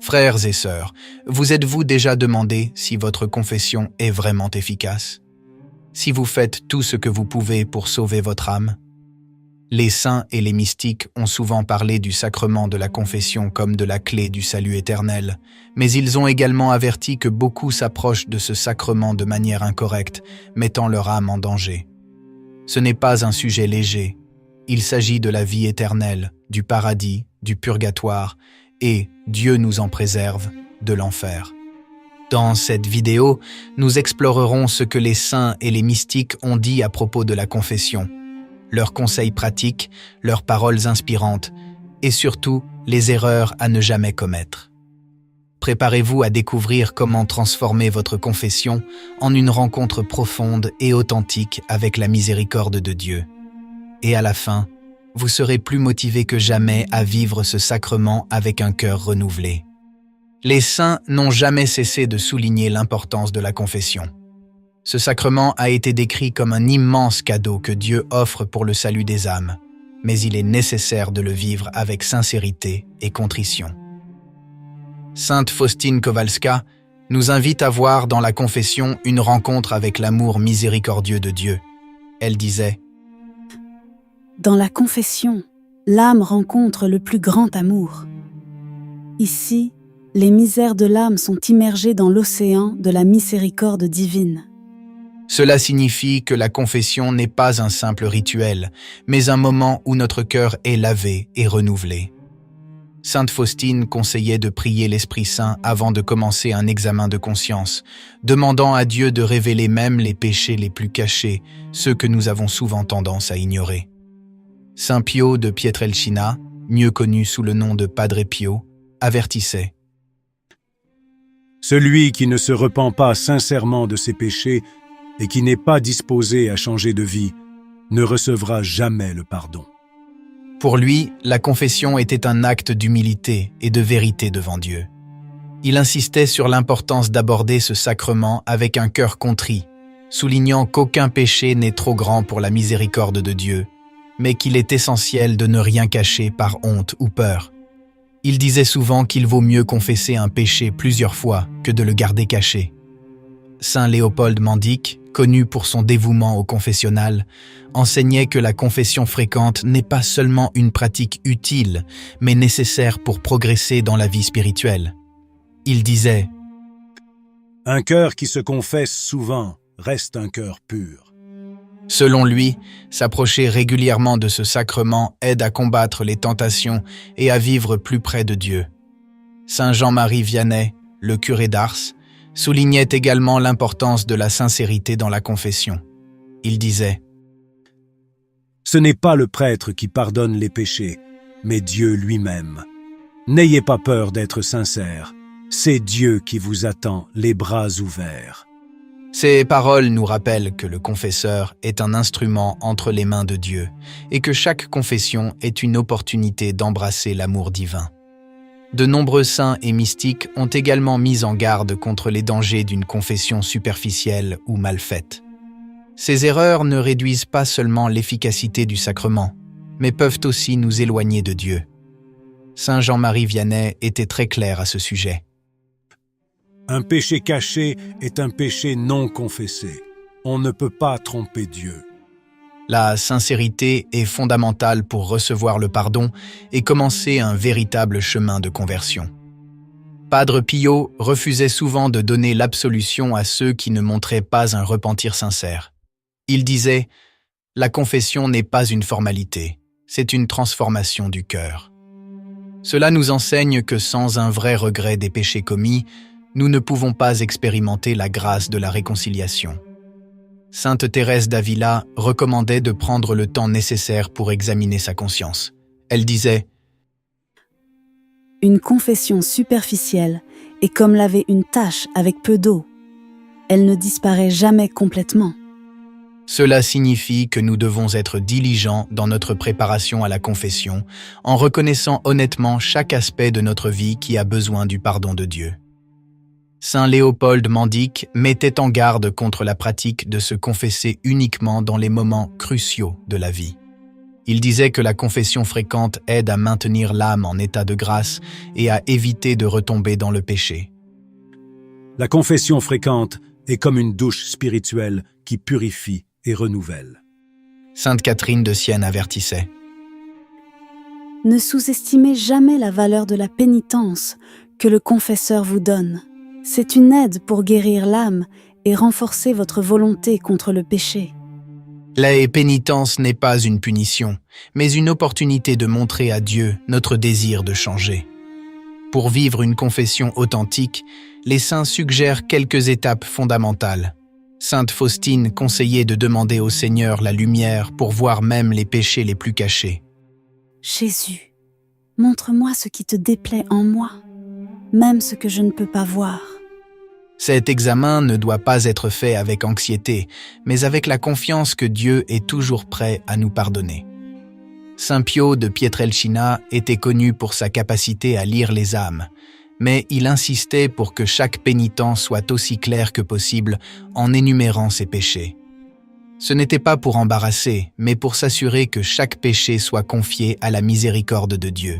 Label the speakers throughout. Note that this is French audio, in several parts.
Speaker 1: Frères et sœurs, vous êtes-vous déjà demandé si votre confession est vraiment efficace? Si vous faites tout ce que vous pouvez pour sauver votre âme? Les saints et les mystiques ont souvent parlé du sacrement de la confession comme de la clé du salut éternel, mais ils ont également averti que beaucoup s'approchent de ce sacrement de manière incorrecte, mettant leur âme en danger. Ce n'est pas un sujet léger. Il s'agit de la vie éternelle, du paradis, du purgatoire, et, Dieu nous en préserve, de l'enfer. Dans cette vidéo, nous explorerons ce que les saints et les mystiques ont dit à propos de la confession, leurs conseils pratiques, leurs paroles inspirantes, et surtout les erreurs à ne jamais commettre. Préparez-vous à découvrir comment transformer votre confession en une rencontre profonde et authentique avec la miséricorde de Dieu. Et à la fin, vous serez plus motivé que jamais à vivre ce sacrement avec un cœur renouvelé. Les saints n'ont jamais cessé de souligner l'importance de la confession. Ce sacrement a été décrit comme un immense cadeau que Dieu offre pour le salut des âmes, mais il est nécessaire de le vivre avec sincérité et contrition. Sainte Faustine Kowalska nous invite à voir dans la confession une rencontre avec l'amour miséricordieux de Dieu. Elle disait:
Speaker 2: dans la confession, l'âme rencontre le plus grand amour. Ici, les misères de l'âme sont immergées dans l'océan de la miséricorde divine.
Speaker 1: Cela signifie que la confession n'est pas un simple rituel, mais un moment où notre cœur est lavé et renouvelé. Sainte Faustine conseillait de prier l'Esprit Saint avant de commencer un examen de conscience, demandant à Dieu de révéler même les péchés les plus cachés, ceux que nous avons souvent tendance à ignorer. Saint Pio de Pietrelcina, mieux connu sous le nom de Padre Pio, avertissait:
Speaker 3: celui qui ne se repent pas sincèrement de ses péchés et qui n'est pas disposé à changer de vie ne recevra jamais le pardon.
Speaker 1: Pour lui, la confession était un acte d'humilité et de vérité devant Dieu. Il insistait sur l'importance d'aborder ce sacrement avec un cœur contrit, soulignant qu'aucun péché n'est trop grand pour la miséricorde de Dieu, mais qu'il est essentiel de ne rien cacher par honte ou peur. Il disait souvent qu'il vaut mieux confesser un péché plusieurs fois que de le garder caché. Saint Léopold Mandic, connu pour son dévouement au confessionnal, enseignait que la confession fréquente n'est pas seulement une pratique utile, mais nécessaire pour progresser dans la vie spirituelle. Il disait:
Speaker 3: un cœur qui se confesse souvent reste un cœur pur.
Speaker 1: Selon lui, s'approcher régulièrement de ce sacrement aide à combattre les tentations et à vivre plus près de Dieu. Saint Jean-Marie Vianney, le curé d'Ars, soulignait également l'importance de la sincérité dans la confession. Il disait:
Speaker 3: ce n'est pas le prêtre qui pardonne les péchés, mais Dieu lui-même. N'ayez pas peur d'être sincère, c'est Dieu qui vous attend les bras ouverts.
Speaker 1: Ces paroles nous rappellent que le confesseur est un instrument entre les mains de Dieu et que chaque confession est une opportunité d'embrasser l'amour divin. De nombreux saints et mystiques ont également mis en garde contre les dangers d'une confession superficielle ou mal faite. Ces erreurs ne réduisent pas seulement l'efficacité du sacrement, mais peuvent aussi nous éloigner de Dieu. Saint Jean-Marie Vianney était très clair à ce sujet.
Speaker 3: Un péché caché est un péché non confessé. On ne peut pas tromper Dieu.
Speaker 1: La sincérité est fondamentale pour recevoir le pardon et commencer un véritable chemin de conversion. Padre Pio refusait souvent de donner l'absolution à ceux qui ne montraient pas un repentir sincère. Il disait: la confession n'est pas une formalité, c'est une transformation du cœur. Cela nous enseigne que sans un vrai regret des péchés commis, nous ne pouvons pas expérimenter la grâce de la réconciliation. Sainte Thérèse d'Avila recommandait de prendre le temps nécessaire pour examiner sa conscience. Elle disait:
Speaker 2: une confession superficielle est comme laver une tache avec peu d'eau. Elle ne disparaît jamais complètement.
Speaker 1: Cela signifie que nous devons être diligents dans notre préparation à la confession, en reconnaissant honnêtement chaque aspect de notre vie qui a besoin du pardon de Dieu. Saint Léopold Mandic mettait en garde contre la pratique de se confesser uniquement dans les moments cruciaux de la vie. Il disait que la confession fréquente aide à maintenir l'âme en état de grâce et à éviter de retomber dans le péché.
Speaker 3: La confession fréquente est comme une douche spirituelle qui purifie et renouvelle.
Speaker 1: Sainte Catherine de Sienne avertissait.
Speaker 2: Ne sous-estimez jamais la valeur de la pénitence que le confesseur vous donne. C'est une aide pour guérir l'âme et renforcer votre volonté contre le péché.
Speaker 1: La pénitence n'est pas une punition, mais une opportunité de montrer à Dieu notre désir de changer. Pour vivre une confession authentique, les saints suggèrent quelques étapes fondamentales. Sainte Faustine conseillait de demander au Seigneur la lumière pour voir même les péchés les plus cachés.
Speaker 2: Jésus, montre-moi ce qui te déplaît en moi, même ce que je ne peux pas voir.
Speaker 1: Cet examen ne doit pas être fait avec anxiété, mais avec la confiance que Dieu est toujours prêt à nous pardonner. Saint Pio de Pietrelcina était connu pour sa capacité à lire les âmes, mais il insistait pour que chaque pénitent soit aussi clair que possible en énumérant ses péchés. Ce n'était pas pour embarrasser, mais pour s'assurer que chaque péché soit confié à la miséricorde de Dieu.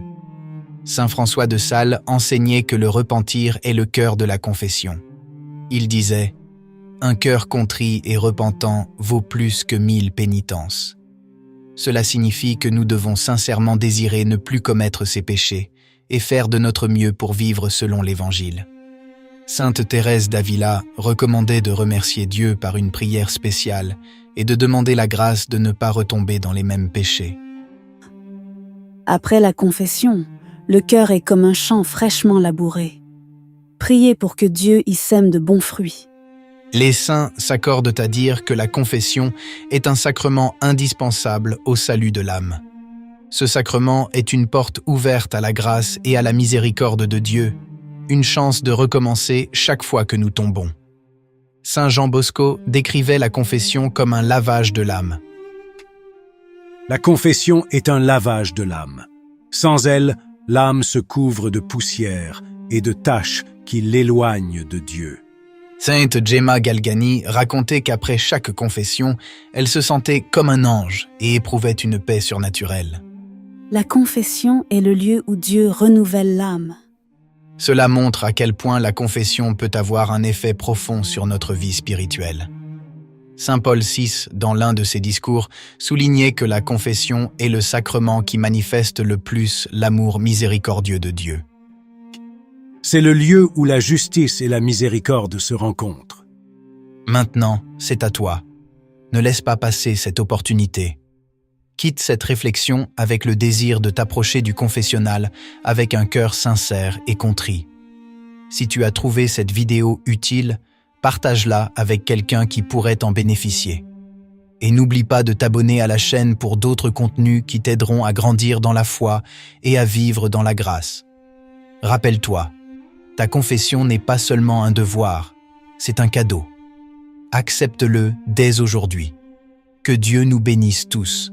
Speaker 1: Saint François de Sales enseignait que le repentir est le cœur de la confession. Il disait « Un cœur contrit et repentant vaut plus que 1000 pénitences ». Cela signifie que nous devons sincèrement désirer ne plus commettre ces péchés et faire de notre mieux pour vivre selon l'Évangile. Sainte Thérèse d'Avila recommandait de remercier Dieu par une prière spéciale et de demander la grâce de ne pas retomber dans les mêmes péchés.
Speaker 2: Après la confession, le cœur est comme un champ fraîchement labouré. Priez pour que Dieu y sème de bons fruits.
Speaker 1: Les saints s'accordent à dire que la confession est un sacrement indispensable au salut de l'âme. Ce sacrement est une porte ouverte à la grâce et à la miséricorde de Dieu, une chance de recommencer chaque fois que nous tombons. Saint Jean Bosco décrivait la confession comme un lavage de l'âme.
Speaker 3: La confession est un lavage de l'âme. Sans elle, l'âme se couvre de poussière et de taches qui l'éloignent de Dieu.
Speaker 1: Sainte Gemma Galgani racontait qu'après chaque confession, elle se sentait comme un ange et éprouvait une paix surnaturelle.
Speaker 2: La confession est le lieu où Dieu renouvelle l'âme.
Speaker 1: Cela montre à quel point la confession peut avoir un effet profond sur notre vie spirituelle. Saint Paul VI, dans l'un de ses discours, soulignait que la confession est le sacrement qui manifeste le plus l'amour miséricordieux de Dieu.
Speaker 3: C'est le lieu où la justice et la miséricorde se rencontrent.
Speaker 1: Maintenant, c'est à toi. Ne laisse pas passer cette opportunité. Quitte cette réflexion avec le désir de t'approcher du confessionnal avec un cœur sincère et contrit. Si tu as trouvé cette vidéo utile, partage-la avec quelqu'un qui pourrait en bénéficier. Et n'oublie pas de t'abonner à la chaîne pour d'autres contenus qui t'aideront à grandir dans la foi et à vivre dans la grâce. Rappelle-toi, ta confession n'est pas seulement un devoir, c'est un cadeau. Accepte-le dès aujourd'hui. Que Dieu nous bénisse tous.